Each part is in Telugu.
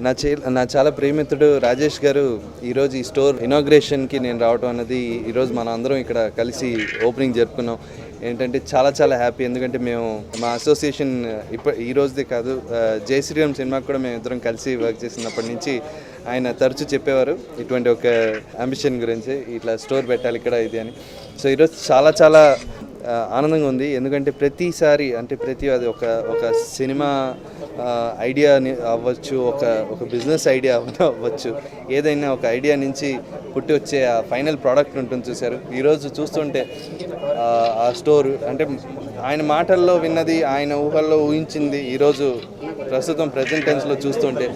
నా చాలా ప్రియమిత్రుడు రాజేష్ గారు ఈరోజు ఈ స్టోర్ ఇనాగ్రేషన్కి నేను రావడం అన్నది ఈరోజు మనం అందరం ఇక్కడ కలిసి ఓపెనింగ్ జరుపుకున్నాం. ఏంటంటే చాలా హ్యాపీ. ఎందుకంటే మేము మా అసోసియేషన్ ఈ రోజుదే కాదు, జై శ్రీరామ్ సినిమాకి కూడా మేము ఇద్దరం కలిసి వర్క్ చేసినప్పటి నుంచి ఆయన తరచూ చెప్పేవారు ఇటువంటి ఒక అంబిషన్ గురించి, ఇట్లా స్టోర్ పెట్టాలి ఇక్కడ ఇది అని. సో ఈరోజు చాలా ఆనందంగా ఉంది. ఎందుకంటే ప్రతిసారి అంటే అది ఒక సినిమా ఐడియా అవ్వచ్చు, ఒక బిజినెస్ ఐడియా అవ్వచ్చు, ఏదైనా ఒక ఐడియా నుంచి పుట్టి వచ్చే ఆ ఫైనల్ ప్రోడక్ట్ ఉంటుంది చూశారు. ఈరోజు చూస్తుంటే ఆ స్టోర్ అంటే ఆయన మాటల్లో విన్నది, ఆయన ఊహల్లో ఊహించింది ఈరోజు ప్రస్తుతం ప్రజెంట్ టెన్స్లో చూస్తుంటే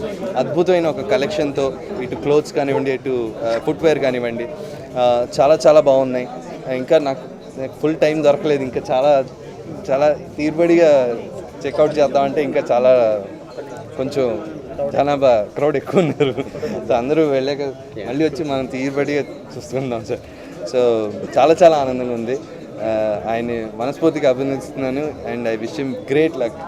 అద్భుతమైన ఒక కలెక్షన్తో, ఇటు క్లోత్స్ కానివ్వండి, ఇటు ఫుట్వేర్ కానివ్వండి, చాలా బాగున్నాయి. ఇంకా నాకు ఫుల్ టైం దొరకలేదు. ఇంకా చాలా తీరుబడిగా చెక్అవుట్ చేద్దామంటే ఇంకా కొంచెం జనాభా క్రౌడ్ ఎక్కువ ఉన్నారు. సో అందరూ వెళ్ళాక మళ్ళీ వచ్చి మనం తీరుబడిగా చూసుకుందాం సార్. సో చాలా ఆనందంగా ఉంది. ఆయన్ని మనస్ఫూర్తిగా అభినందిస్తున్నాను. And I wish him great luck.